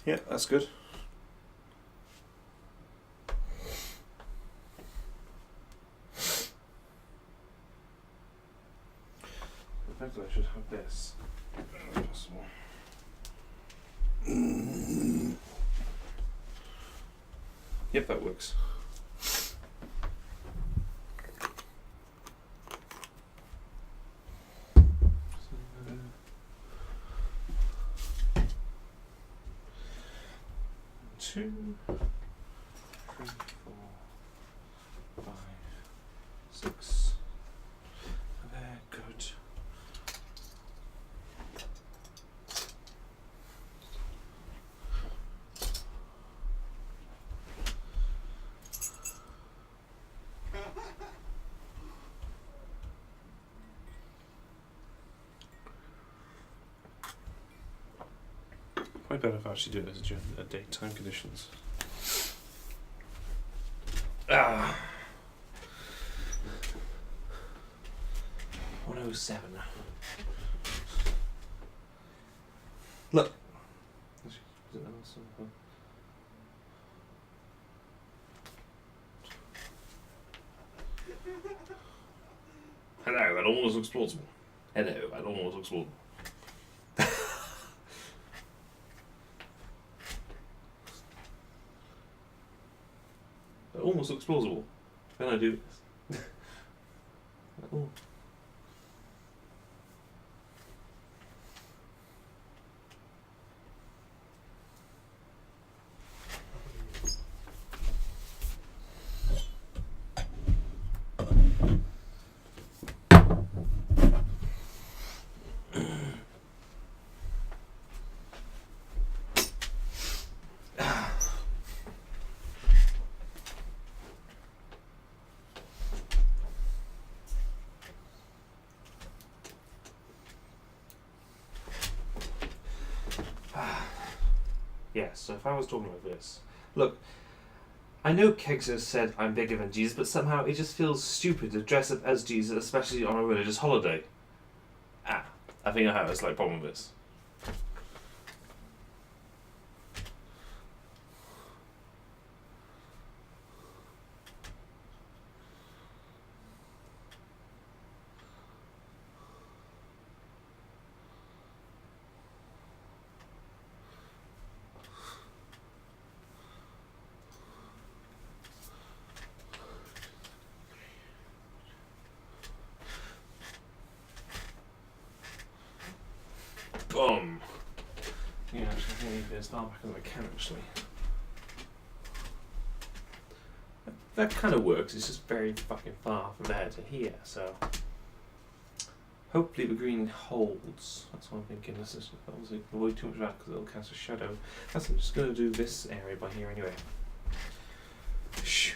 Yeah, that's good. Effectively, I should have this. If possible. Yep, that works. Two, 3, 4, 5, 6. There, good. Quite better if I actually do it as a daytime conditions. Ah. 107. Look. Hello, that almost looks plausible. Hello, that almost looks plausible. That almost looks plausible. When I do this. Oh. Yes, so if I was talking about this, look, I know Kegso said I'm bigger than Jesus, but somehow it just feels stupid to dress up as Jesus, especially on a religious holiday. I think I have a slight problem with this. Boom. Yeah, actually, I think I need to start back as I can, actually. That kind of works, it's just very fucking far from there to here, so... Hopefully the green holds. That's what I'm thinking. This is obviously avoid too much of that because it'll cast a shadow. I'm just going to do this area by here anyway. Shh.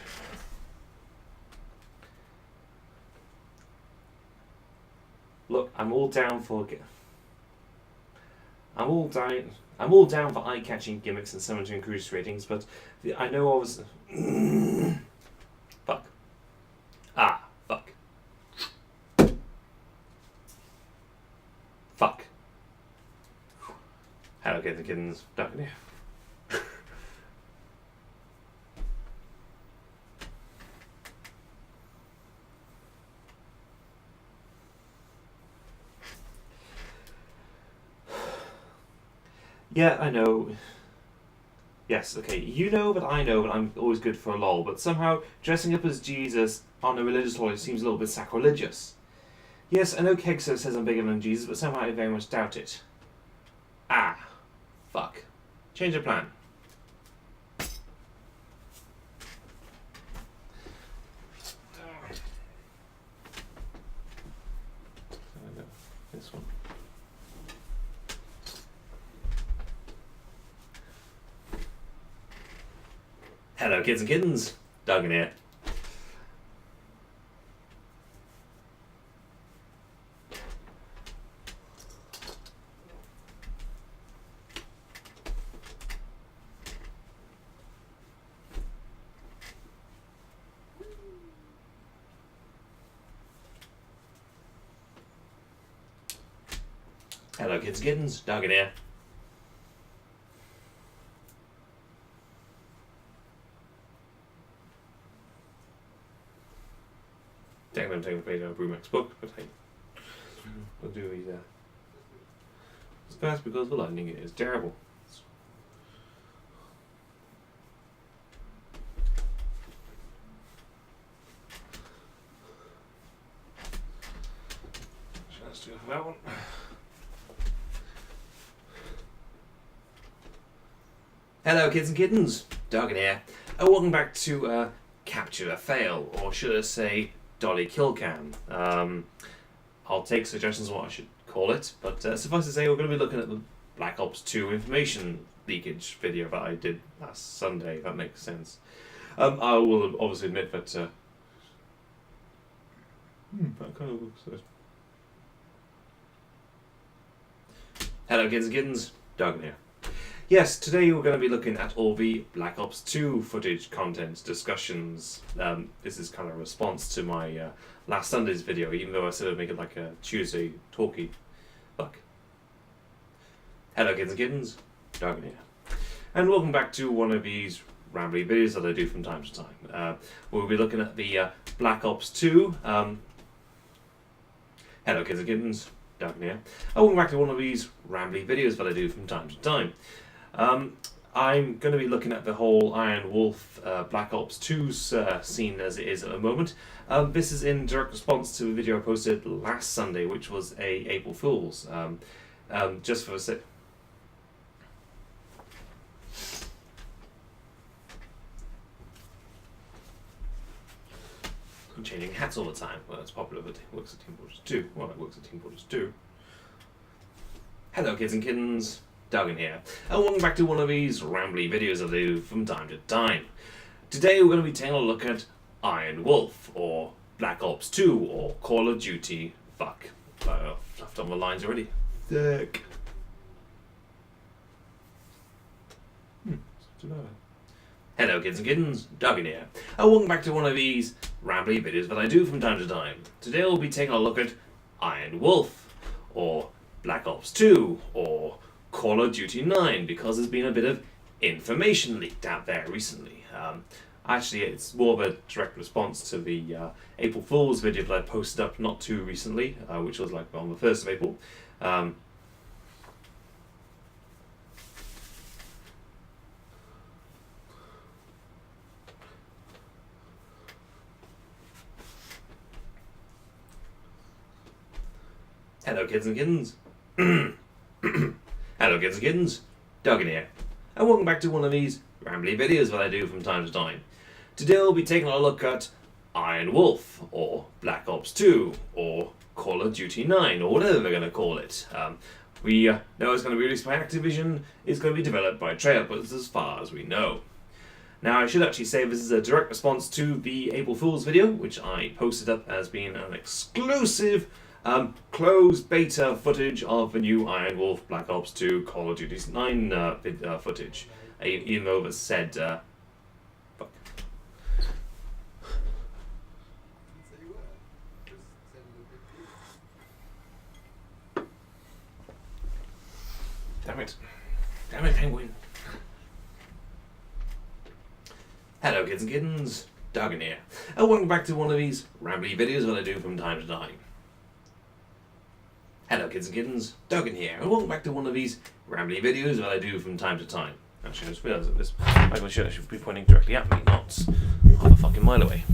Look, I'm all down for eye-catching gimmicks and someone to increase ratings, but I know I was. Fuck. Fuck. Fuck. Hello, kids and kittens. Dugan here. Yeah, I know. Yes, okay, you know that I know that I'm always good for a lol, but somehow dressing up as Jesus on a religious holiday seems a little bit sacrilegious. Yes, I know Kegso says I'm bigger than Jesus, but somehow I very much doubt it. Fuck. Change of plan. This one. Hello, kids and kittens. Dugan here. Hello, kids and kittens. Dugan here. Technically I'm taking the page out of Brewmax's book, but hey, we'll do these. It's fast because the lightning is terrible. Let's do that one. Hello kids and kittens, Dougan here, and welcome back to Capture a Fail, or should I say Dolly Killcam. I'll take suggestions on what I should call it, but suffice to say we're going to be looking at the Black Ops 2 information leakage video that I did last Sunday, if that makes sense. I will obviously admit that that kind of looks good. Hello kids and kittens, Dougan here. Yes, today we're going to be looking at all the Black Ops 2 footage, content, discussions. This is kind of a response to my last Sunday's video, even though I said I'd make it like a Tuesday talky. Fuck. Hello kids and kittens, Dougan here. And welcome back to one of these rambly videos that I do from time to time. We'll be looking at the Black Ops 2. Hello kids and kittens, Dougan here. And welcome back to one of these rambly videos that I do from time to time. I'm going to be looking at the whole Iron Wolf Black Ops 2 scene as it is at the moment. This is in direct response to a video I posted last Sunday, which was a April Fool's. Just for a sec. I'm changing hats all the time. Well, it's popular, but it works at Team Fortress 2. Well, it works at Team Fortress 2. Hello kids and kittens. Dougan here, and welcome back to one of these rambly videos I do from time to time. Today we're going to be taking a look at Iron Wolf, or Black Ops 2, or Call of Duty. Fuck. I've done my lines already. Thick. Hello kids and kittens, Dougan here, and welcome back to one of these rambly videos that I do from time to time. Today we'll be taking a look at Iron Wolf, or Black Ops 2, or Call of Duty 9, because there's been a bit of information leaked out there recently. Actually, it's more of a direct response to the April Fool's video that I posted up not too recently, which was like on the 1st of April. Hello kids and kittens. Hello kids and kittens, Dougan here, and welcome back to one of these rambly videos that I do from time to time. Today we'll be taking a look at Iron Wolf, or Black Ops 2, or Call of Duty 9, or whatever they're going to call it. We know it's going to be released by Activision, it's going to be developed by Treyarch, but it's as far as we know. Now I should actually say this is a direct response to the April Fool's video, which I posted up as being an exclusive closed beta footage of the new Iron Wolf Black Ops 2 Call of Duty 9 footage. Even though it was said, fuck. Damn it. Damn it, penguin. Hello kids and kittens, Dougan here, and welcome back to one of these rambly videos that I do from time to time. Hello kids and kittens, Dougan here, and welcome back to one of these rambly videos that I do from time to time. Actually, I just realised that this microphone should be pointing directly at me, not half a fucking mile away.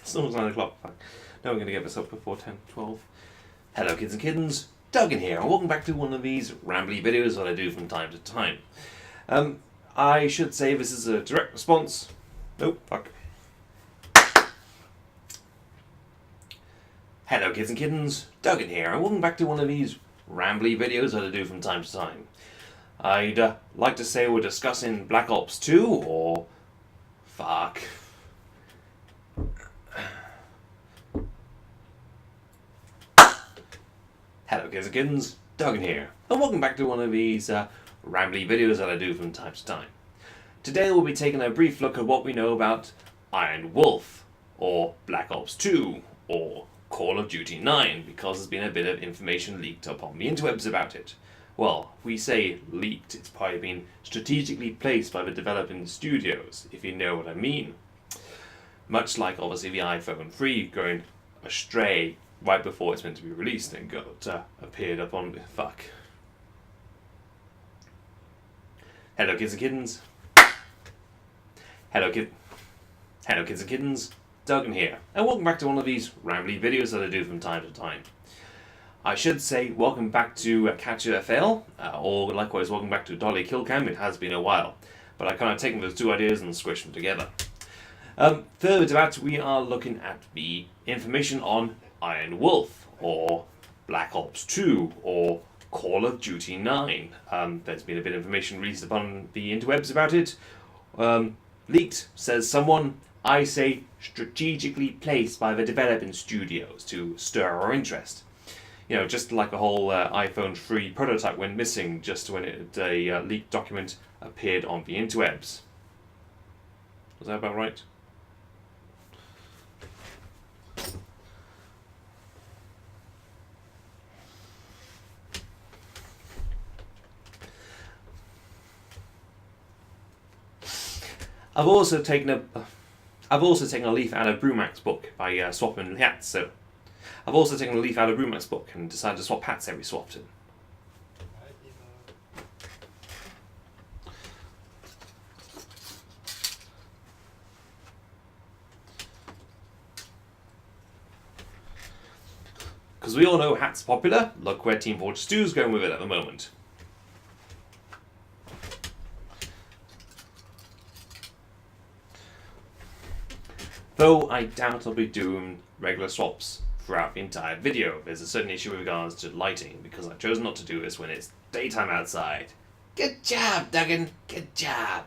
It's almost 9 o'clock. Fuck. No, I'm going to get this up before 10, 12. Hello kids and kittens, Dougan here, and welcome back to one of these rambly videos that I do from time to time. I should say this is a direct response. Nope, fuck. Hello kids and kittens, Dougan here, and welcome back to one of these rambly videos that I do from time to time. I'd like to say we're discussing Black Ops 2, or... fuck. Hello kids and kittens, Dougan here, and welcome back to one of these rambly videos that I do from time to time. Today we'll be taking a brief look at what we know about Iron Wolf, or Black Ops 2, or Call of Duty 9, because there's been a bit of information leaked up on the interwebs about it. Well, we say leaked, it's probably been strategically placed by the developing studios, if you know what I mean. Much like obviously the iPhone 3 going astray right before it's meant to be released and got appeared up on fuck. Hello kids and kittens. Hello kids and kittens. Dougan here, and welcome back to one of these rambly videos that I do from time to time. I should say welcome back to Catcher FL, or likewise welcome back to Dolly Killcam. It has been a while, but I kind of taken those two ideas and squished them together. Further to that, we are looking at the information on Iron Wolf, or Black Ops 2, or Call of Duty 9. There's been a bit of information released upon the interwebs about it. Leaked, says someone. I say strategically placed by the developing studios to stir our interest. You know, just like the whole iPhone 3 prototype went missing just when a leaked document appeared on the interwebs. Was that about right? I've also taken a leaf out of Brumac's book by swapping hats. So I've also taken a leaf out of Brumac's book and decided to swap hats every so often. Because we all know hats are popular. Look where Team Fortress 2 is going with it at the moment. Though I doubt I'll be doing regular swaps throughout the entire video. There's a certain issue with regards to lighting, because I chose not to do this when it's daytime outside. Good job, Dougan. Good job.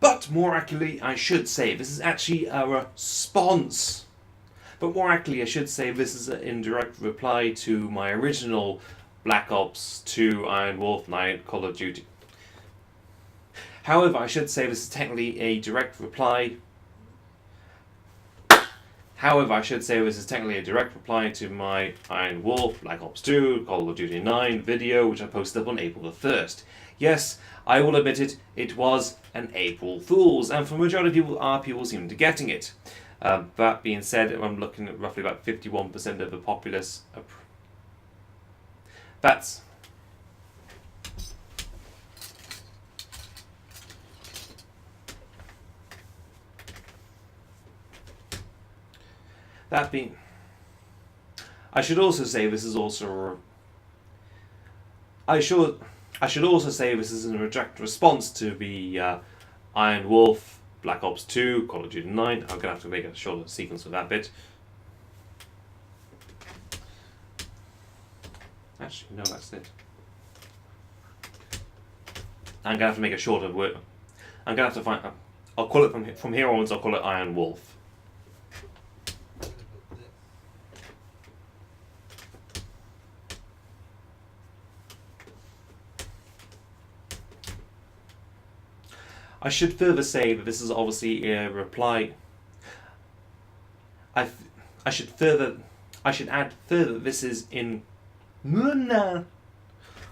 But more accurately, I should say this is actually a response. But more accurately, I should say this is an indirect reply to my original Black Ops 2, Iron Wolf, Night, Call of Duty. However, I should say this is technically a direct reply. To my Iron Wolf, Black Ops 2, Call of Duty 9 video, which I posted up on April the 1st. Yes, I will admit it, it was an April Fool's, and for the majority of people seem to getting it. That being said, I'm looking at roughly about 51% of the populace. I should also say this is also a direct response to the Iron Wolf, Black Ops 2, Call of Duty 9. I'm going to have to make a shorter sequence for that bit. Actually, no, that's it. I'm going to have to make a shorter word. I'm going to have to find... I'll call it from here onwards, I'll call it Iron Wolf. I should further say that this is obviously a reply. I should add further that this is in...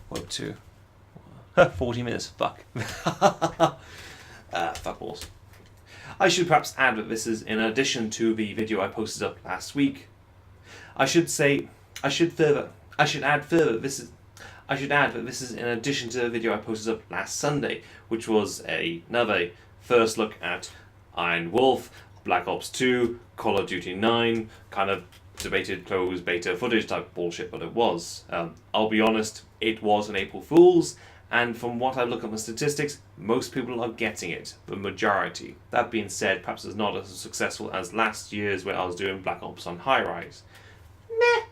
What, 40 minutes, fuck. Fuck balls. I should perhaps add that this is in addition to the video I posted up last week. I should add that this is in addition to the video I posted up last Sunday, which was another first look at Iron Wolf, Black Ops 2, Call of Duty 9, kind of debated closed beta footage type bullshit, but it was. I'll be honest, it was an April Fool's, and from what I look at the statistics, most people are getting it, the majority. That being said, perhaps it's not as successful as last year's where I was doing Black Ops on High Rise. Meh.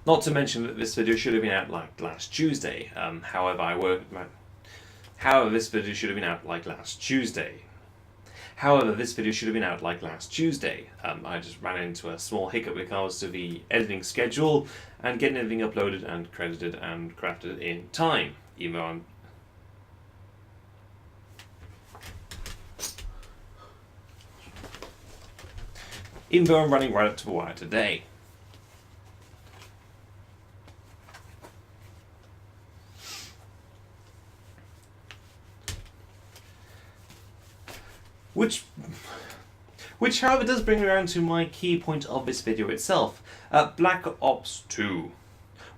Not to mention that this video should have been out like last Tuesday. However, this video should have been out like last Tuesday. I just ran into a small hiccup with regards to the editing schedule and getting everything uploaded and credited and crafted in time. Even though I'm running right up to the wire today. Which however does bring me around to my key point of this video itself, Black Ops 2.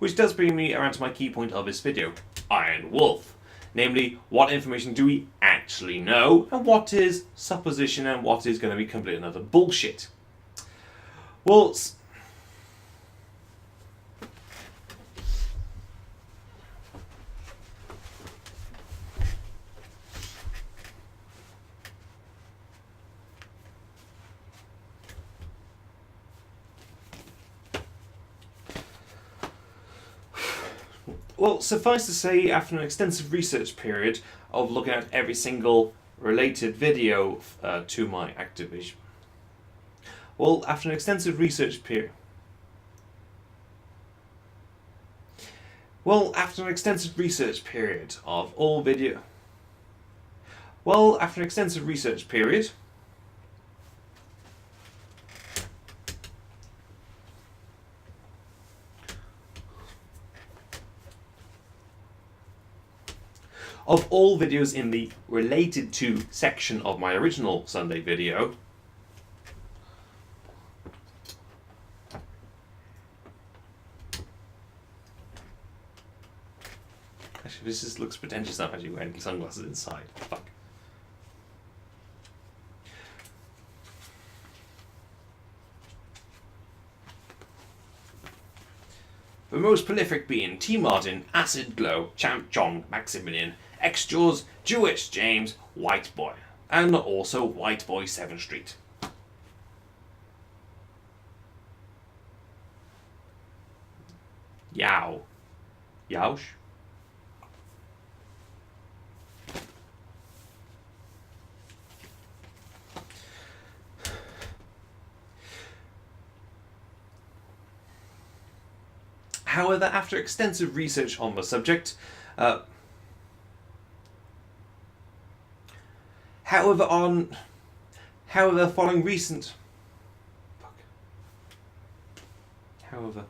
Which does bring me around to my key point of this video, Iron Wolf. Namely, what information do we actually know, and what is supposition, and what is going to be complete and utter bullshit. Well, suffice to say, after an extensive research period of looking at every single related video to my Activision. Well, after an extensive research period. Well, after an extensive research period of all video. Well, after an extensive research period. Of all videos in the related to section of my original Sunday video. Actually, this just looks pretentious enough as you wearing sunglasses inside. Fuck. The most prolific being T. Martin, Acid Glow, Champ John, Maximilian, X-Jaws, Jewish James, White Boy, and also White Boy 7th Street. Yow. Yowsh? However, after extensive research on the subject, following recent... However...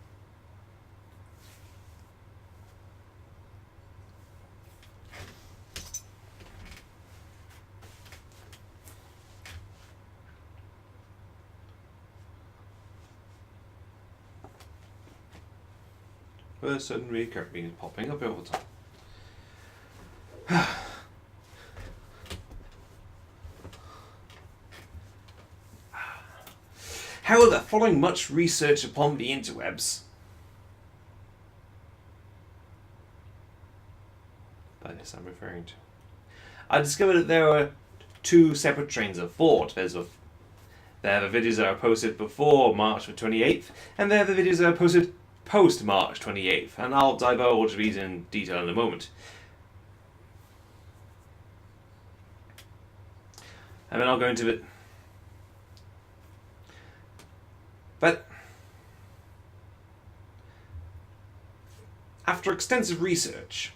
a sudden recurrent being popping up all the time. However, following much research upon the interwebs, by this I'm referring to, I discovered that there are two separate trains of thought. There are the videos that are posted before March the 28th, and there are the videos that are posted post March 28th, and I'll divulge these in detail in a moment. And then I'll go into it. But after extensive research,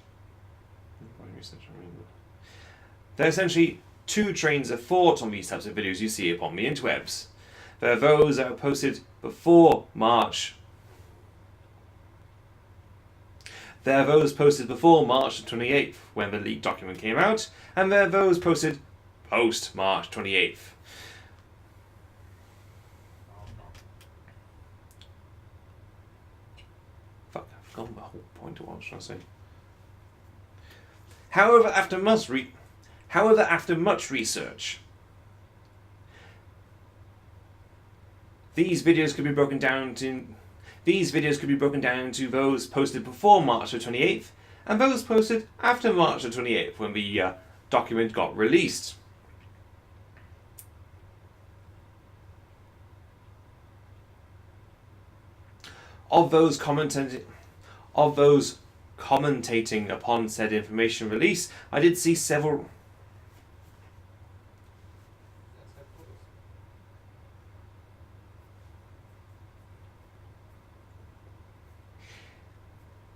there are essentially two trains of thought on these types of videos you see upon the interwebs. There are those that are posted before March. There are those posted before March 28th, when the leaked document came out, and there are those posted post March 28th. Fuck, I've forgotten the whole point of what I was trying to say. However, after much research, these videos could be broken down into those posted before March the 28th and those posted after March the 28th when the document got released. Of those commentating upon said information release, I did see several.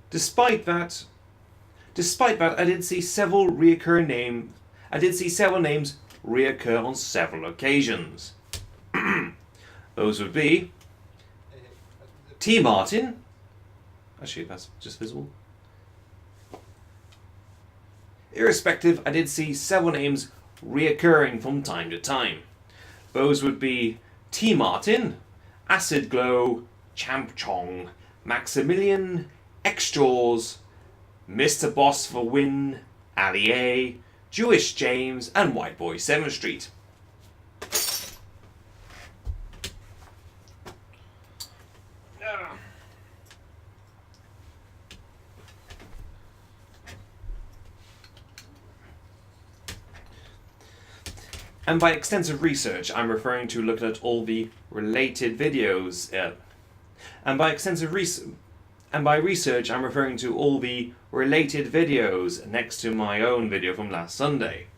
Despite that, I did see several names reoccur on several occasions. Those would be T. Martin. Actually, that's just visible. Irrespective, I did see several names reoccurring from time to time. Those would be T. Martin, Acid Glow, Champ Chong, Maximilian, Extras, Mr. Boss for Win, Ali A, Jewish James, and White Boy 7th Street. And by extensive research, I'm referring to looking at all the related videos. And by research, I'm referring to all the related videos next to my own video from last Sunday.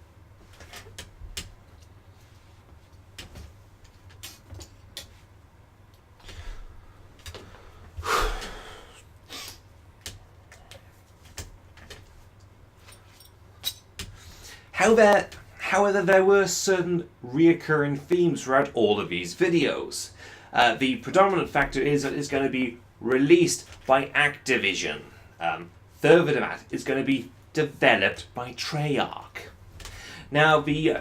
However, there were certain reoccurring themes throughout all of these videos. The predominant factor is that it's going to be released by Activision. Further to that, it's going to be developed by Treyarch. Now, the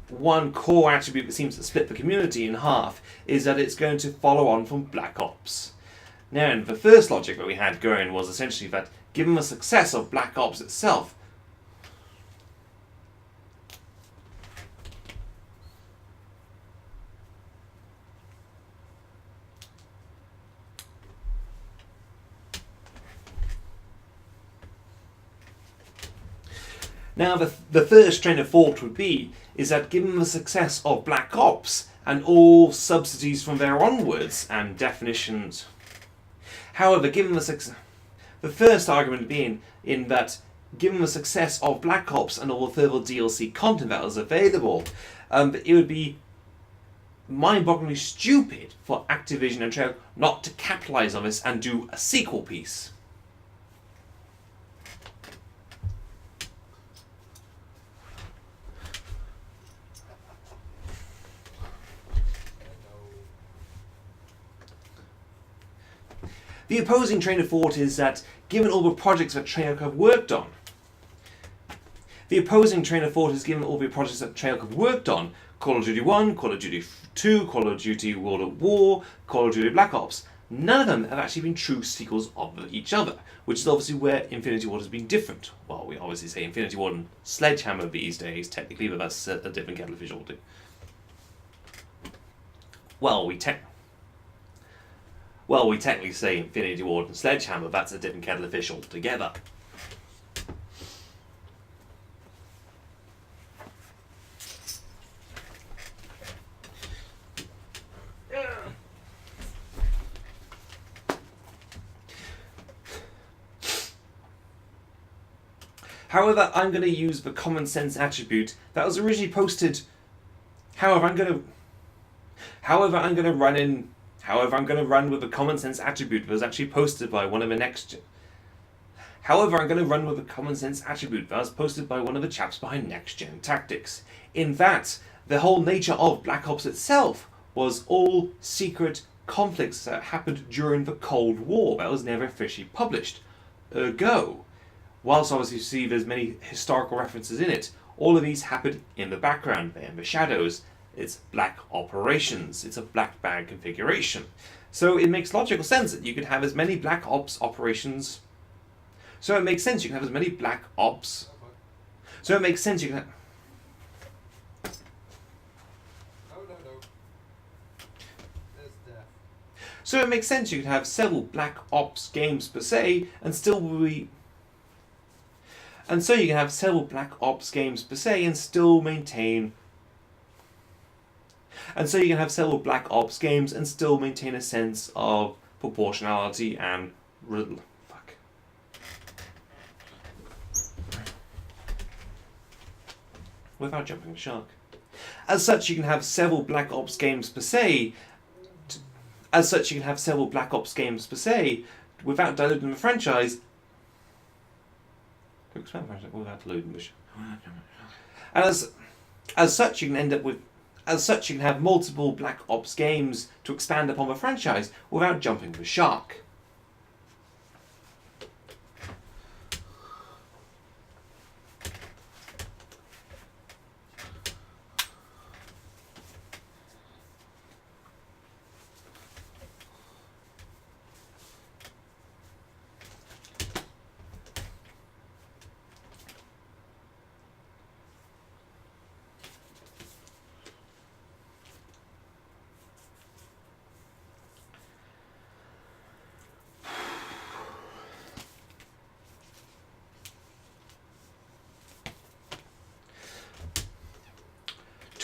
one core attribute that seems to split the community in half is that it's going to follow on from Black Ops. Now, the first logic that we had going was essentially that given the success of Black Ops itself, now, the first train of thought would be is that given the success of Black Ops and all subsidies from there onwards and definitions, however, given the success, the first argument being in that given the success of Black Ops and all the further DLC content that was available, it would be mind-bogglingly stupid for Activision and Treyarch not to capitalize on this and do a sequel piece. The opposing train of thought is that, given all the projects that Treyarch have worked on, Call of Duty 1, Call of Duty 2, Call of Duty World at War, Call of Duty Black Ops, none of them have actually been true sequels of each other, which is obviously where Infinity Ward has been different. Well, we obviously say Infinity Ward and Sledgehammer these days, technically, but that's a different kettle of fish altogether. Well, we technically say Infinity Ward and Sledgehammer, that's a different kettle of fish altogether. However, I'm going to use the common sense attribute that was originally posted. However, I'm going to run with the common sense attribute that was actually posted by one of the chaps behind Next Gen Tactics. In that, the whole nature of Black Ops itself was all secret conflicts that happened during the Cold War that was never officially published. Ergo, whilst obviously you see there's many historical references in it, all of these happened in the background, they're in the shadows. It's black operations. It's a black bag configuration. So it makes logical sense that you could have as many Black Ops operations. So it makes sense you can have as many Black Ops. So it makes sense you can have... So it makes sense you can have several Black Ops games per se and still be... And so you can have several Black Ops games per se and still maintain... And so you can have several Black Ops games and still maintain a sense of proportionality, and without jumping the shark. As such, you can have several Black Ops games per se. Without diluting the franchise. Without diluting the. As such, you can end up with. As such, you can have multiple Black Ops games to expand upon the franchise without jumping the shark.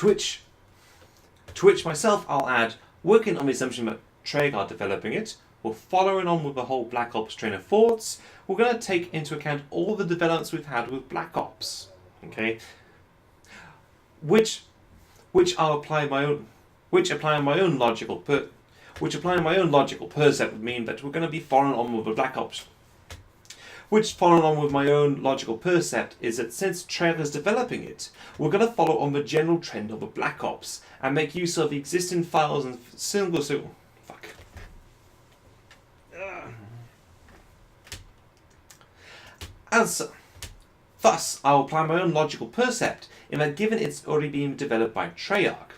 To which myself, I'll add, working on the assumption that Treyarch are developing it, we're following on with the whole Black Ops train of thoughts. We're going to take into account all the developments we've had with Black Ops, okay? Which applying my own logical percept would mean that we're going to be following on with the Black Ops. Which, following on with my own logical percept, is that since Treyarch is developing it, we're going to follow on the general trend of the Black Ops and make use of the existing files and Thus, I'll apply my own logical percept in that given it's already been developed by Treyarch,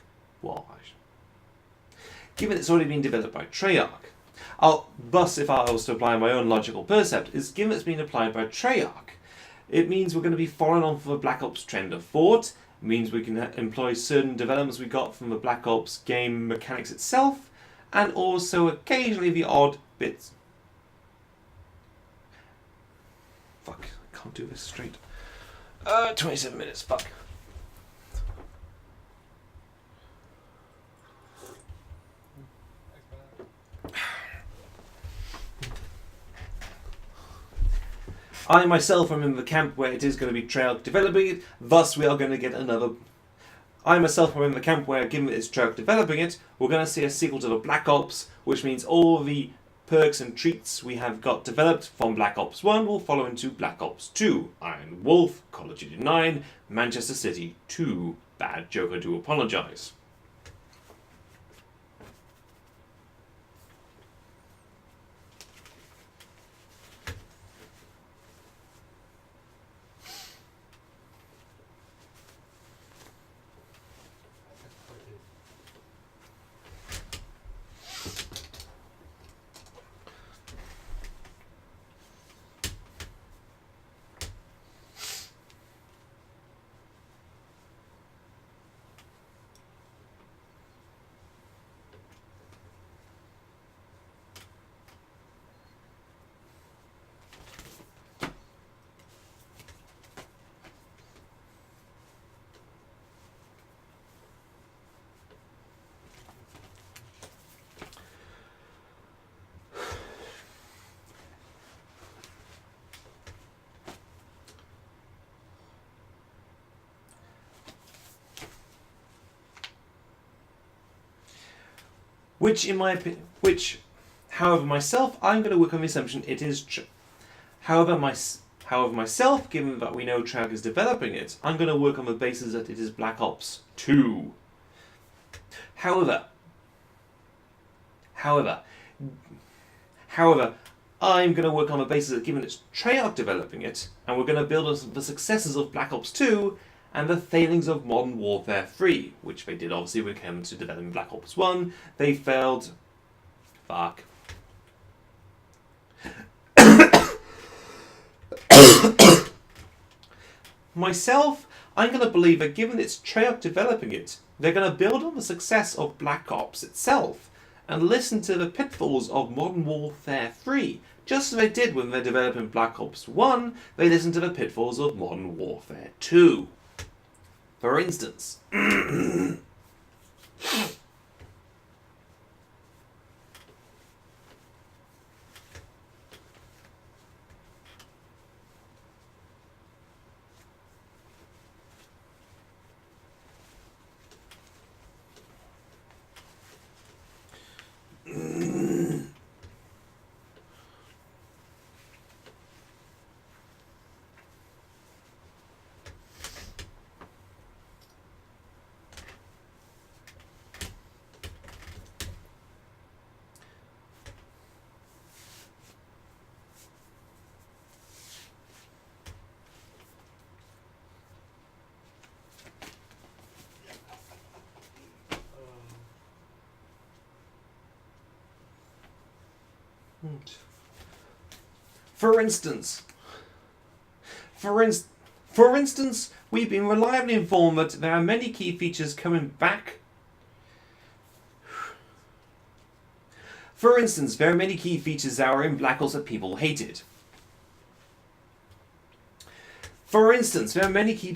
thus, if I was to apply my own logical percept, is given it's been applied by Treyarch, it means we're going to be following on from the Black Ops trend of thought. It means we can employ certain developments we got from the Black Ops game mechanics itself, and also occasionally the odd bits. Fuck, I can't do this straight. 27 minutes, fuck. I myself am in the camp where it is going to be Treyarch developing it, thus we are going to get another. I myself am in the camp where, given it's Treyarch developing it, we're going to see a sequel to the Black Ops, which means all the perks and treats we have got developed from Black Ops 1 will follow into Black Ops 2, Iron Wolf, Call of Duty 9, Manchester City 2, Bad Joker Do Apologise. However, myself, I'm going to work on the assumption it is true. However, myself, given that we know Treyarch is developing it, I'm going to work on the basis that it is Black Ops 2. However, I'm going to work on the basis that given it's Treyarch developing it, and we're going to build on the successes of Black Ops 2 and the failings of Modern Warfare 3, which they did obviously when it came to developing Black Ops 1. They failed. Fuck. Myself, I'm going to believe that given it's Treyarch developing it, they're going to build on the success of Black Ops itself and listen to the pitfalls of Modern Warfare 3. Just as they did when they're developing Black Ops 1, they listened to the pitfalls of Modern Warfare 2. For instance, For instance, we've been reliably informed that there are many key features coming back. For instance, there are many key features that are in Black Ops that people hated. For instance, there are many key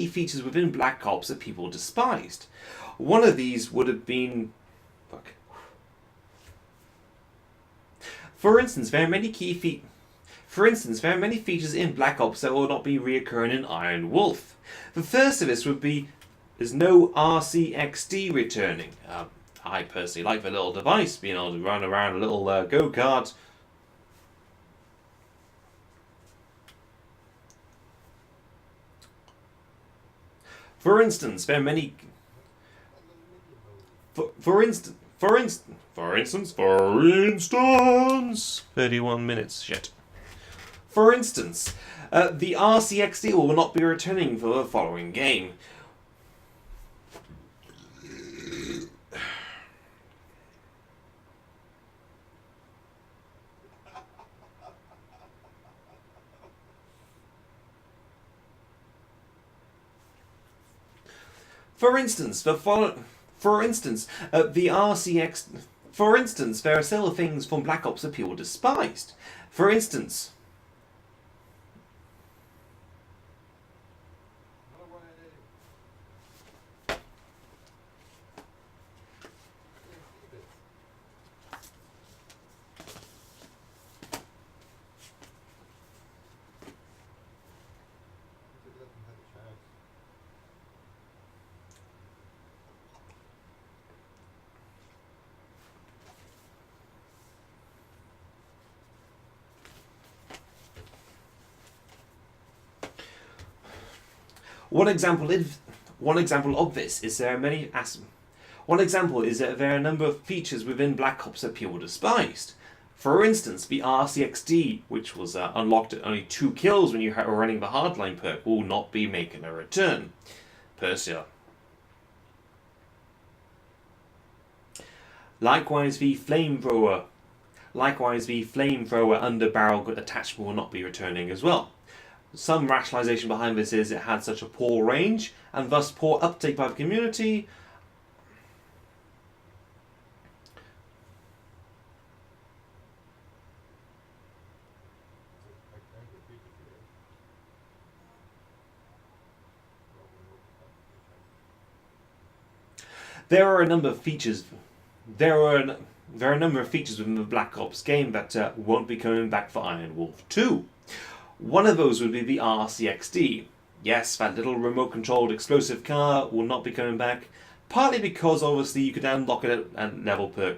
features within Black Ops that people despised. One of these would have been... Fuck. For instance, there are many features in Black Ops that will not be reoccurring in Iron Wolf. The first of this would be there's no RCXD returning. I personally like the little device, being able to run around a little go-kart. For instance, there are many... For instance... 31 minutes, shit. For instance, the RCXD will not be returning for the following game. For instance, there are several things from Black Ops that people despised. For instance, one example of this is there are many One example is that there are a number of features within Black Ops that people despised. For instance, the RCXD, which was unlocked at only 2 kills when you were running the hardline perk, will not be making a return. Persia. Likewise, the flamethrower underbarrel attachment will not be returning as well. Some rationalization behind this is it had such a poor range and thus poor uptake by the community. There are a number of features within the Black Ops game that won't be coming back for Iron Wolf 2. One of those would be the RCXD. Yes, that little remote-controlled explosive car will not be coming back, partly because obviously you could unlock it at level perk.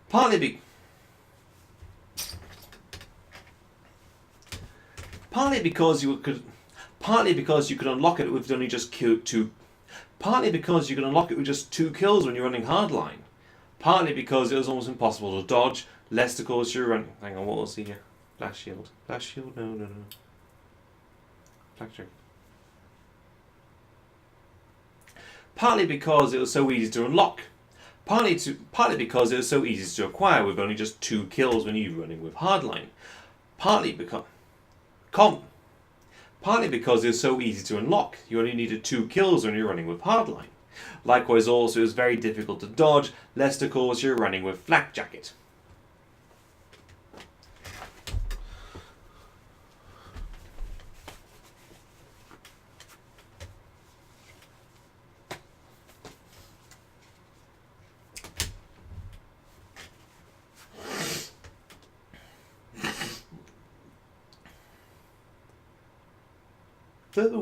Partly because you could unlock it with only just two. Partly because you could unlock it with just 2 kills when you're running hardline. Partly because it was almost impossible to dodge, less because you're running. Hang on, what was the flash shield? Flash shield? No. Flash trick. Partly because it was so easy to unlock. Partly because it was so easy to acquire with only just 2 kills when you're running with hardline. Partly because it was so easy to unlock. You only needed 2 kills when you're running with hardline. Likewise, also, it was very difficult to dodge, less because you're running with flak jacket. Further,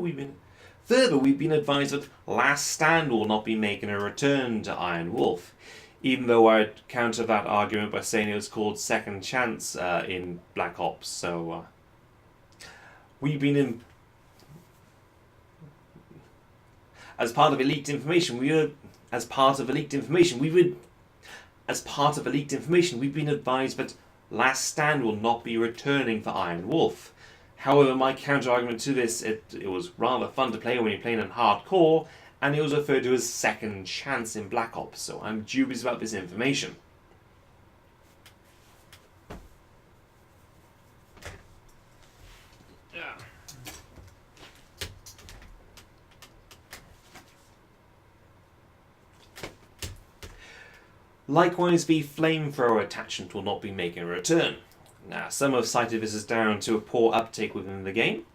we've been advised that Last Stand will not be making a return to Iron Wolf, even though I'd counter that argument by saying it was called Second Chance in Black Ops. So as part of leaked information, we've been advised that Last Stand will not be returning for Iron Wolf. However, my counter-argument to this, it was rather fun to play when you're playing in hardcore, and it was referred to as Second Chance in Black Ops, so I'm dubious about this information. Likewise, the flamethrower attachment will not be making a return. Now, some have cited this as down to a poor uptake within the game.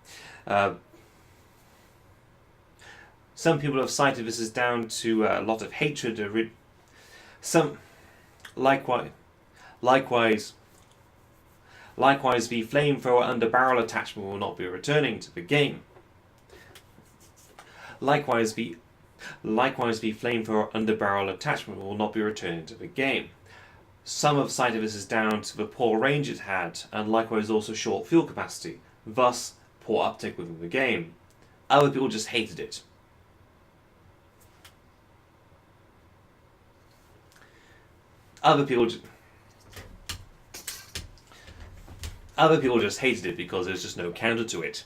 Some people have cited this as down to a lot of hatred. Likewise, the flamethrower under barrel attachment will not be returning to the game. Likewise, the flamethrower under barrel attachment will not be returning to the game. Some have cited this as down to the poor range it had, and likewise also short fuel capacity, thus poor uptake within the game. Other people just hated it. Other people just hated it because there's just no counter to it.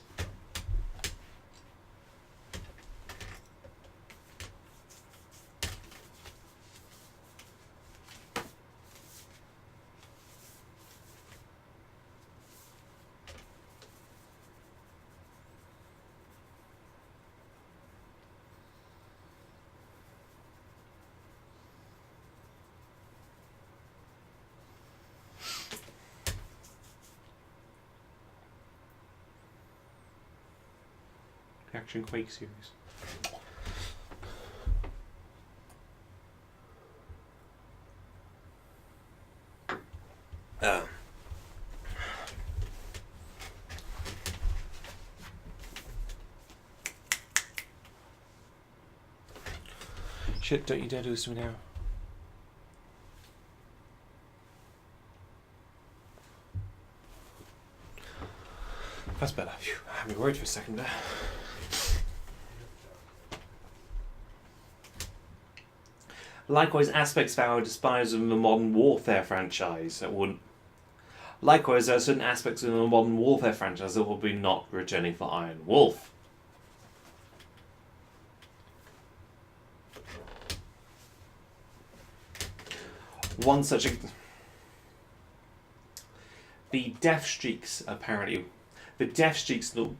Action Quake series. Shit, don't you dare do this to me now. That's better. Phew, I had me worried for a second there. Likewise, aspects that are despised in the Modern Warfare franchise that wouldn't. Likewise, there are certain aspects in the Modern Warfare franchise that will be not returning for Iron Wolf. One such the death streaks apparently the death streaks will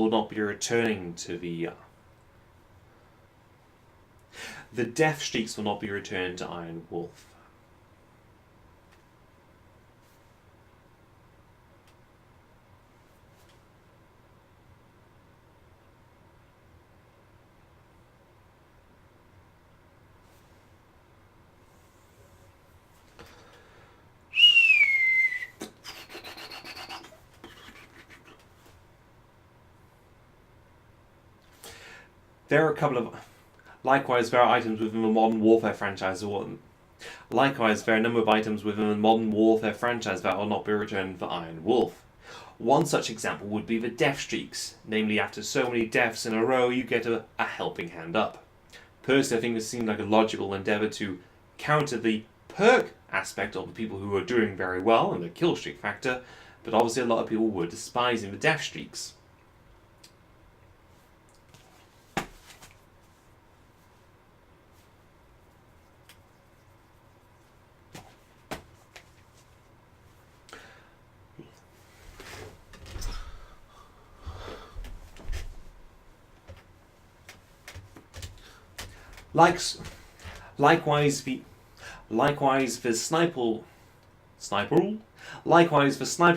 not be returning to the death streaks will not be returned to Iron Wolf. There are a couple of. Likewise, there are items within the Modern Warfare franchise. Likewise, there are a number of items within the Modern Warfare franchise that will not be returned for Iron Wolf. One such example would be the death streaks, namely after so many deaths in a row you get a helping hand up. Personally, I think this seemed like a logical endeavour to counter the perk aspect of the people who were doing very well and the kill streak factor, but obviously a lot of people were despising the death streaks. Likewise, the sniper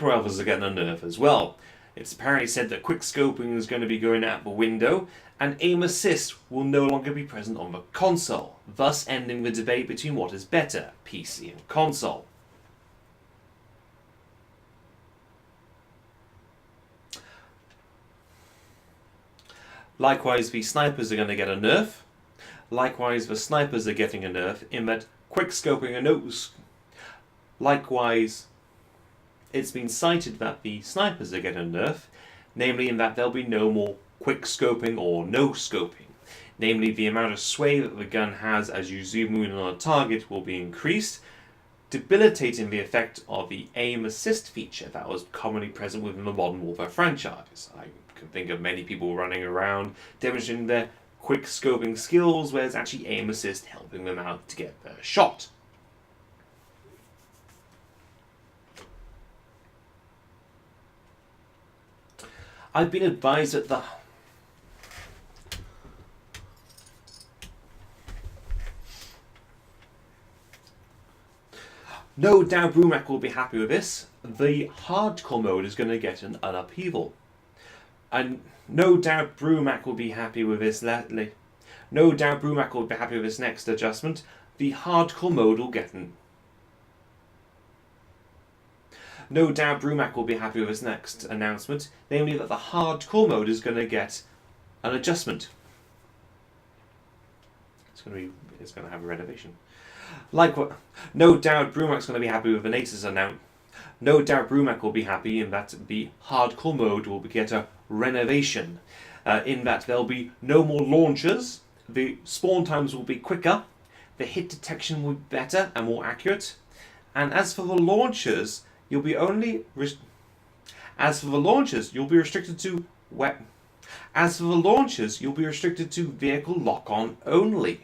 rifles are getting a nerf as well. It's apparently said that quick scoping is going to be going out the window, and aim assist will no longer be present on the console, thus ending the debate between what is better, PC and console. Likewise, the snipers are going to get a nerf. Likewise, the snipers are getting a nerf in that quick scoping and nose. Likewise, it's been cited that the snipers are getting a nerf, namely in that there'll be no more quick scoping or no scoping. Namely, the amount of sway that the gun has as you zoom in on a target will be increased, debilitating the effect of the aim assist feature that was commonly present within the Modern Warfare franchise. I can think of many people running around demonstrating their quick scoping skills where it's actually aim assist helping them out to get their shot. I've been advised that No doubt Brumac will be happy with this. The hardcore mode is going to get an upheaval. And no doubt Brumac will be happy with this lately. No doubt Brumac will be happy with this next adjustment. The hardcore mode will get an... No doubt Brumac will be happy with his next announcement, namely that the hardcore mode is going to get an adjustment. It's going to have a renovation. Like what? No doubt Brumac's going to be happy with Venator's announcement. No doubt Brumac will be happy in that the hardcore mode will get a renovation, in that there'll be no more launchers, the spawn times will be quicker, the hit detection will be better and more accurate, and as for the launchers, you'll be restricted to vehicle lock-on only.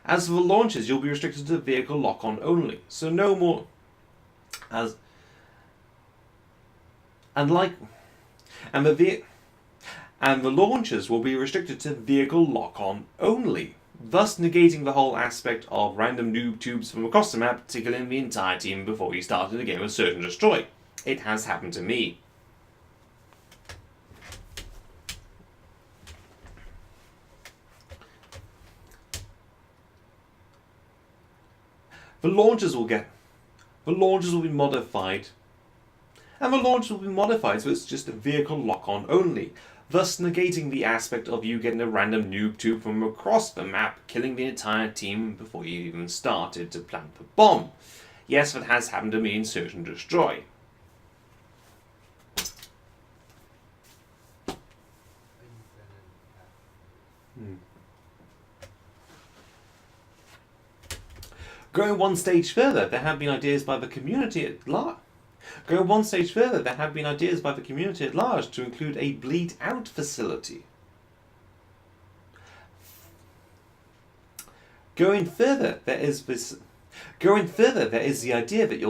As for the launchers, you'll be restricted to vehicle lock-on only. So no more and the launchers will be restricted to vehicle lock-on only, thus negating the whole aspect of random noob tubes from across the map tickling the entire team before you started a game of Search and Destroy. It has happened to me. The launchers will be modified. And the launchers will be modified so it's just a vehicle lock-on only, thus negating the aspect of you getting a random noob tube from across the map, killing the entire team before you even started to plant the bomb. Yes, that has happened to me in Search and Destroy. Going one stage further, there have been ideas by the community at large. to include a bleed out facility. Going further, there is the idea that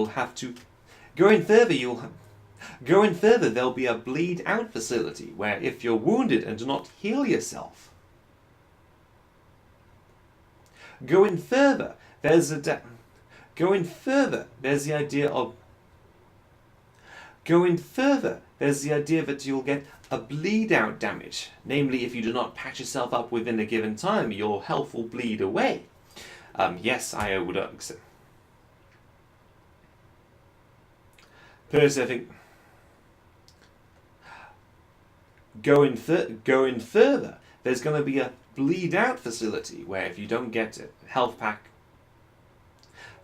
there'll be a bleed out facility where if you're wounded and do not heal yourself. Going further, there's the idea that you'll get a bleed out damage. Namely, if you do not patch yourself up within a given time, your health will bleed away. Yes, I would accept. Personally, I think going further, there's going to be a bleed out facility where if you don't get a health pack.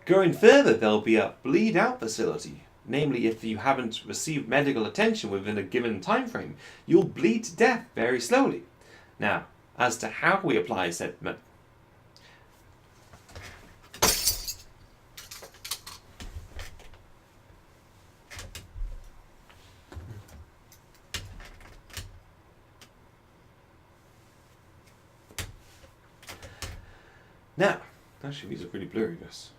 Going further, there'll be a bleed out facility. Namely, if you haven't received medical attention within a given time frame, you'll bleed to death very slowly. Now, as to how we apply said Now, actually these are pretty blurry, this.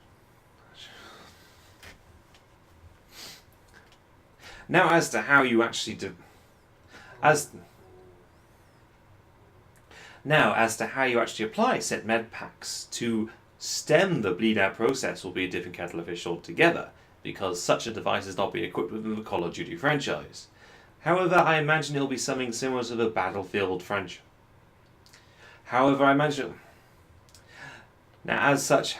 Now as to how you actually apply said med packs to stem the bleed out process will be a different kettle of fish altogether, because such a device is not being equipped within the Call of Duty franchise. However, I imagine it'll be something similar to the Battlefield franchise. Now, as such,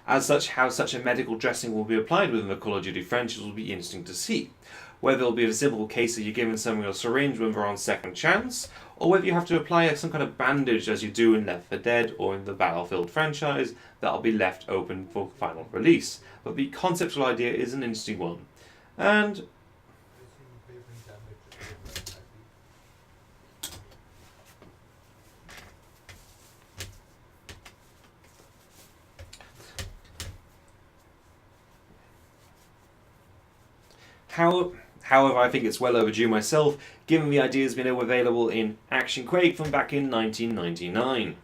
how such a medical dressing will be applied within the Call of Duty franchise will be interesting to see. Whether it'll be a simple case that you're giving someone a syringe when they're on second chance, or whether you have to apply some kind of bandage as you do in Left 4 Dead or in the Battlefield franchise that'll be left open for final release. But the conceptual idea is an interesting one. And however, I think it's well overdue myself, given the ideas being available in Action Quake from back in 1999.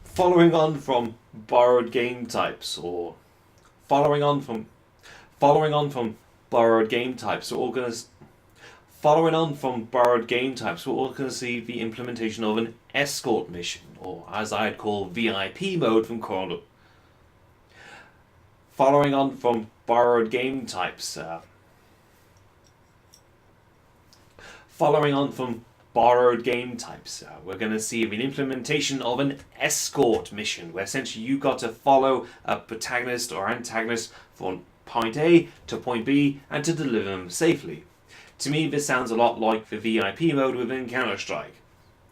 Following on from borrowed game types, or following on from borrowed game types, we're all gonna see the implementation of an escort mission, or as I'd call VIP mode from COD. Following on from borrowed game types, we're going to see the implementation of an escort mission, where essentially you got to follow a protagonist or antagonist from point A to point B and to deliver them safely. To me, this sounds a lot like the VIP mode within Counter-Strike.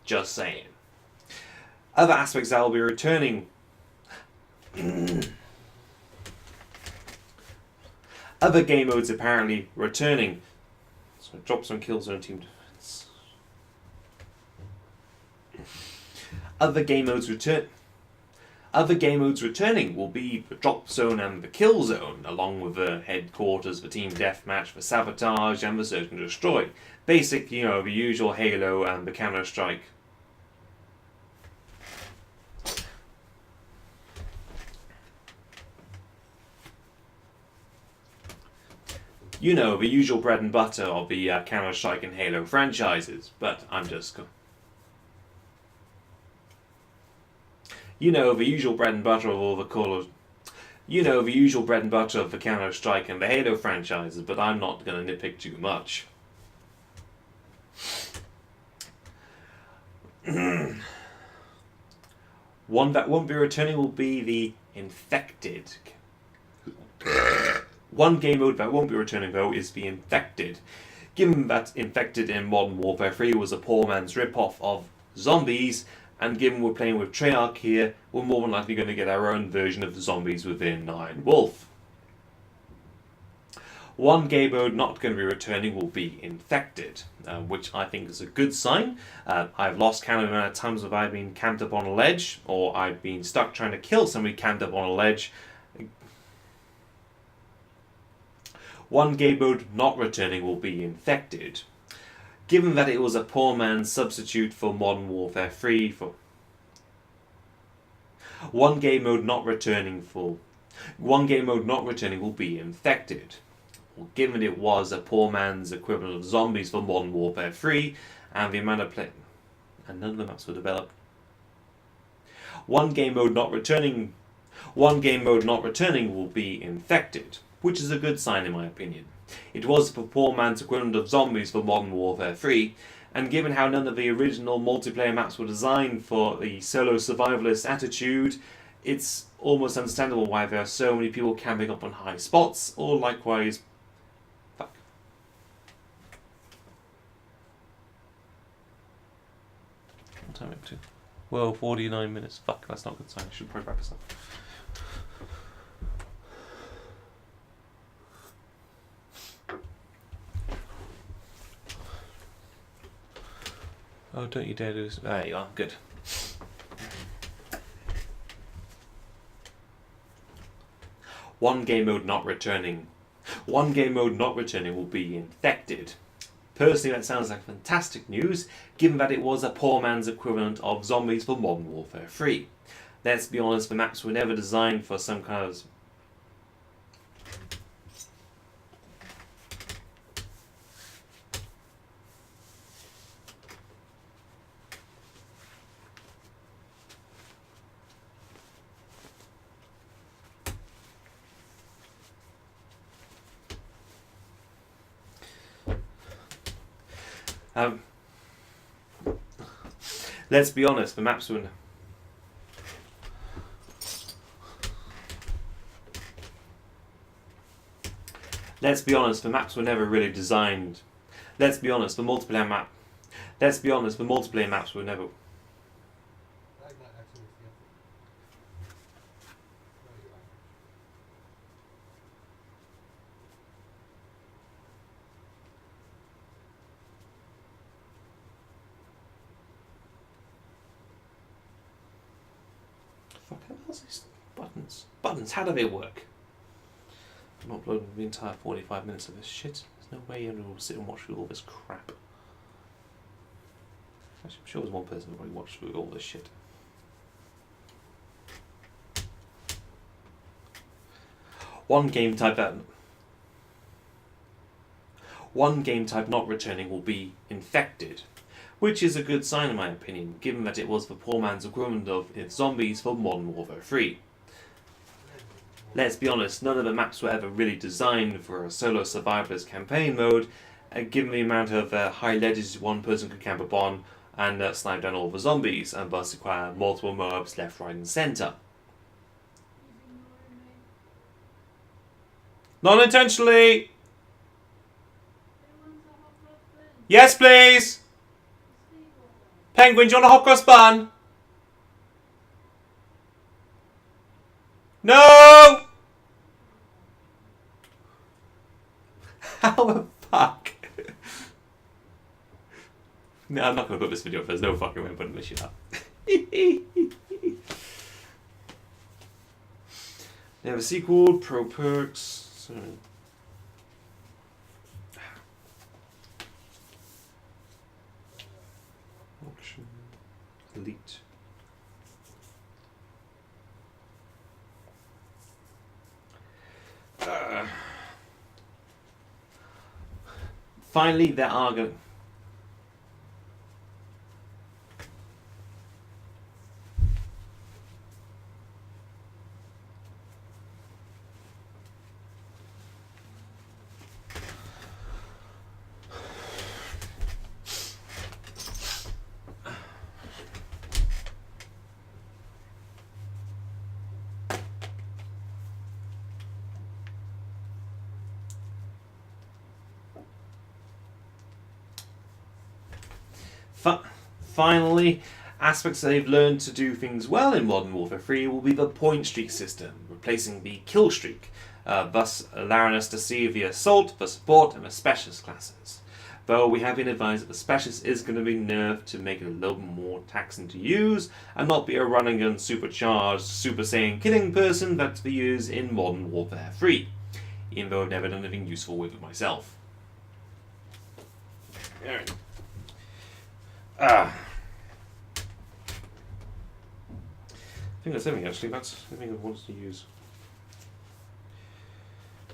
Just saying. Other aspects that will be returning. Other game modes apparently returning. So drop some kills on team defense. Other game modes returning will be the drop zone and the kill zone, along with the headquarters, the team deathmatch, the sabotage, and the search and destroy. Basic, the usual Halo and the Counter-Strike. The usual bread and butter of the Counter-Strike and Halo franchises, but I'm just... the usual bread and butter of all the the usual bread and butter of the Counter-Strike and the Halo franchises, but I'm not going to nitpick too much. One that won't be returning will be the Infected. One game mode that won't be returning, though, is the Infected. Given that Infected in Modern Warfare 3 was a poor man's rip-off of zombies, and given we're playing with Treyarch here, we're more than likely going to get our own version of the zombies within Wolf. One game mode not going to be returning will be Infected, which I think is a good sign. I've lost count of the amount of times that I've been camped up on a ledge, or I've been stuck trying to kill somebody camped up on a ledge. One game mode not returning will be Infected. Given that it was a poor man's substitute for Modern Warfare 3, one game mode not returning will be Infected. Well, given it was a poor man's equivalent of zombies for Modern Warfare 3, and the amount of play, and none of the maps were developed. One game mode not returning will be Infected, which is a good sign in my opinion. It was the poor man's equivalent of zombies for Modern Warfare 3, and given how none of the original multiplayer maps were designed for the solo survivalist attitude, it's almost understandable why there are so many people camping up on high spots, or likewise... Fuck. What time are we up to? Well, 49 minutes. Fuck, that's not a good sign. I should probably wrap this up. Oh, don't you dare lose. There you are, good. One game mode not returning will be Infected. Personally, that sounds like fantastic news, given that it was a poor man's equivalent of zombies for Modern Warfare 3. Let's be honest, the maps were never designed for some kind of... Let's be honest, the maps were... Let's be honest, the maps were never really designed. Let's be honest, the multiplayer maps were never... Fuck, how does these buttons, how do they work? I'm uploading the entire 45 minutes of this shit. There's no way anyone will sit and watch all this crap. I'm sure there's one person who probably watched through all this shit. One game type not returning will be infected, which is a good sign in my opinion, given that it was the poor man's equivalent of its zombies for Modern Warfare 3. Let's be honest, none of the maps were ever really designed for a solo survivalist campaign mode, given the amount of high ledges one person could camp upon and snipe down all the zombies, and thus require multiple mobs left, right and centre. Not intentionally! Yes, please! Penguin, do you want a hot cross bun? No! How the fuck? No, I'm not going to put this video up. There's no fucking way I'm putting this shit up. They have a sequel, Pro Perks. Sorry. Auction. Elite. Finally, there are going. Finally, aspects that they've learned to do things well in Modern Warfare 3 will be the point streak system, replacing the kill streak, thus allowing us to see the assault, the support, and the specialist classes. Though we have been advised that the specialist is going to be nerfed to make it a little more taxing to use, and not be a run and gun supercharged, Super Saiyan killing person that we use in Modern Warfare 3, even though I've never done anything useful with it myself. Alright. I think that's everything actually. That's everything I wanted to use.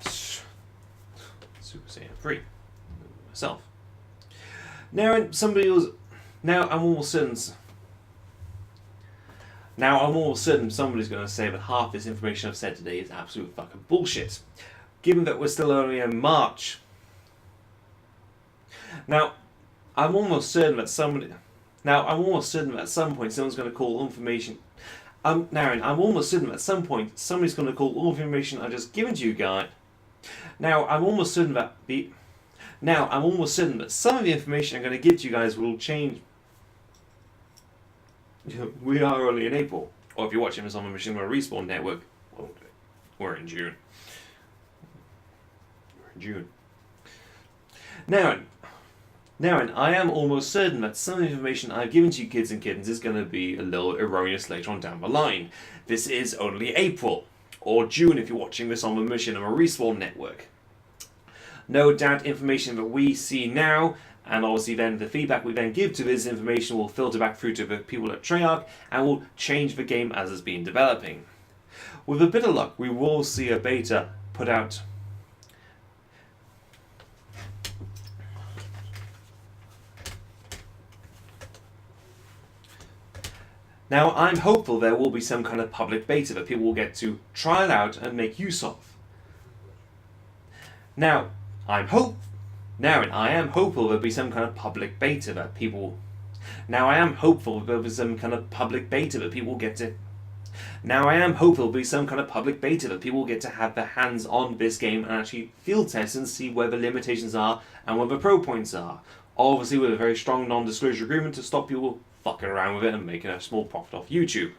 Super Saiyan 3 myself. Now I'm almost certain somebody's going to say that half this information I've said today is absolute fucking bullshit. Given that we're still only in March. Now, I'm almost certain that at some point someone's going to call information. I'm almost certain that at some point somebody's going to call all the information I've just given to you guys. Now, I'm almost certain that some of the information I'm going to give to you guys will change. We are only in April, or if you're watching this on the Machine Gun Respawn network, well, we're in June. Now, I am almost certain that some of the information I've given to you kids and kittens is going to be a little erroneous later on down the line. This is only April, or June if you're watching this on the Mission and Respawn network. No doubt information that we see now, and obviously then the feedback we then give to this information will filter back through to the people at Treyarch and will change the game as it's been developing. With a bit of luck, we will see a beta put out. Now, I'm hopeful there will be some kind of public beta that people will get to trial out and make use of. Now, I am hopeful there'll be some kind of public beta that people. Now, I am hopeful there'll be some kind of public beta that people get to. Now, I am hopeful there'll be some kind of public beta that people get to have their hands on this game and actually field test and see where the limitations are and where the pro points are. Obviously, with a very strong non-disclosure agreement to stop people fucking around with it and making a small profit off YouTube.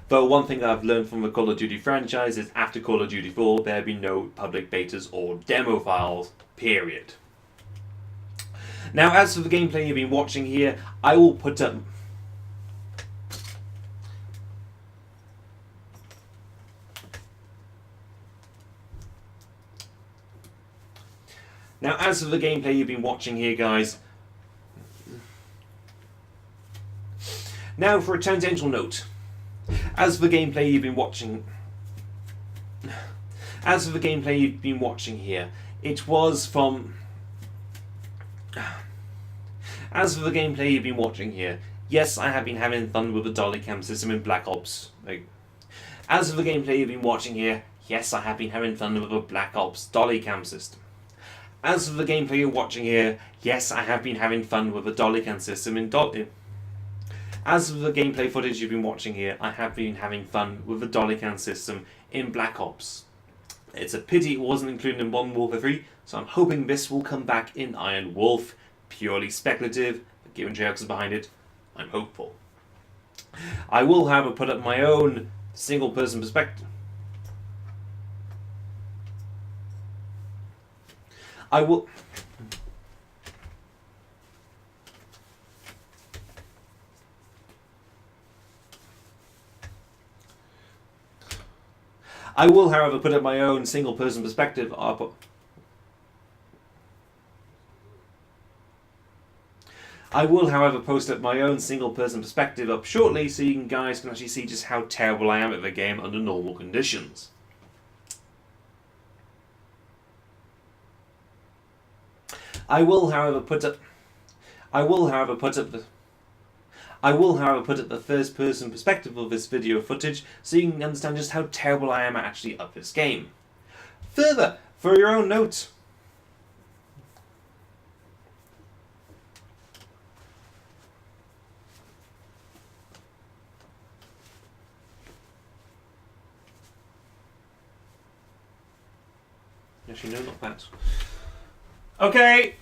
Though one thing that I've learned from the Call of Duty franchise is after Call of Duty 4 there'll be no public betas or demo files, period. Now as for the gameplay you've been watching here, I will put up. Now, as for the gameplay you've been watching here, guys. Now for a tangential note. As for the gameplay you've been watching here, it was from... As for the gameplay you've been watching here, yes, I have been having fun with the dolly cam system in Black Ops. As for the gameplay you've been watching here, yes, I have been having fun with the Black Ops dolly cam system. As for the gameplay you're watching here, yes, I have been having fun with the dolly cam system in As for the gameplay footage you've been watching here, I have been having fun with the dolly cam system in Black Ops. It's a pity it wasn't included in Modern Warfare 3, so I'm hoping this will come back in Iron Wolf. Purely speculative, but given jokes behind it, I'm hopeful. I will, however, put up my own single-person perspective. I will, however, put up my own single-person perspective. I will, however, post up my own single-person perspective up shortly, so you guys can actually see just how terrible I am at the game under normal conditions. I will, however, put up the first-person perspective of this video footage, so you can understand just how terrible I am actually at this game. Further, for your own notes. Actually, no, not that. Okay.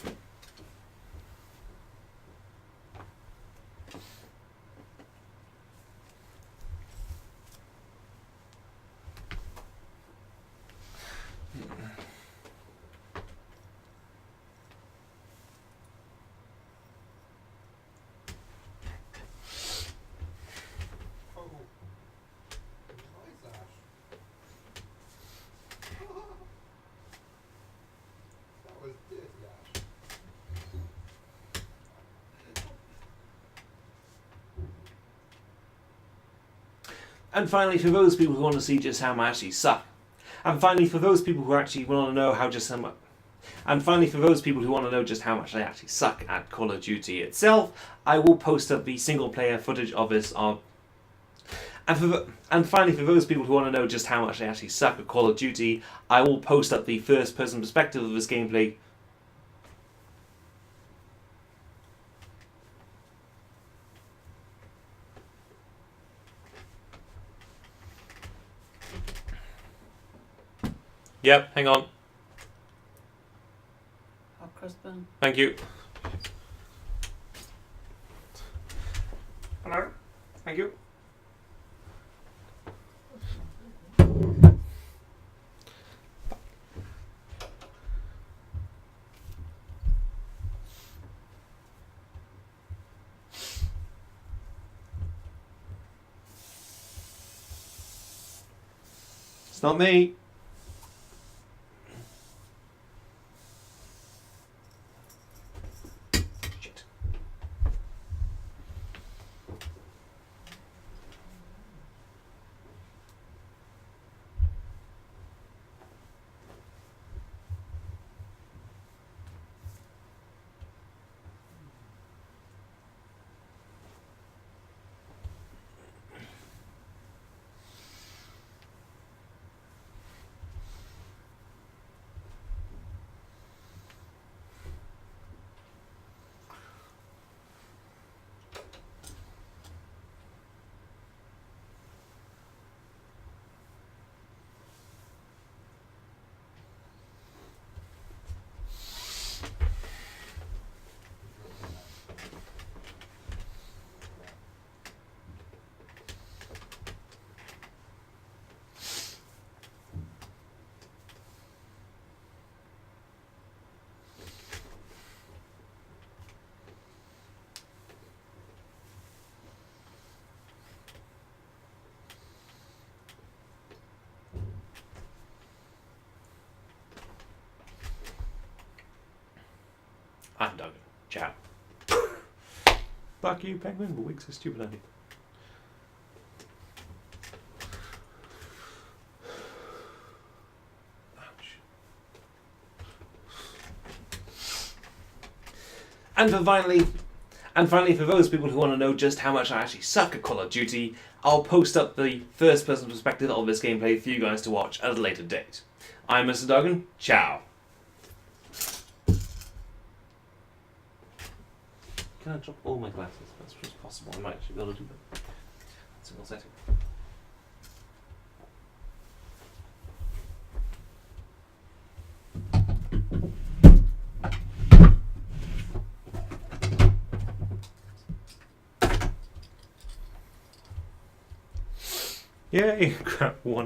And finally, for those people who want to see just how much I actually suck. And finally, for those people who actually want to know how much I actually suck at Call of Duty itself, I will post up the single-player footage of this. And finally, for those people who want to know just how much I actually suck at Call of Duty, I will post up the first-person perspective of this gameplay. Yep, hang on. Hot crossbone. Thank you. Hello. Thank you. It's not me. Shit. Fuck you, penguin. But wigs are stupid, aren't you? And finally, for those people who want to know just how much I actually suck at Call of Duty, I'll post up the first-person perspective of this gameplay for you guys to watch at a later date. I'm mr.dougan. Ciao. Can I drop all my glasses? That's just possible. I might actually be able to do that. That's a single setting. Yay! Crap, one.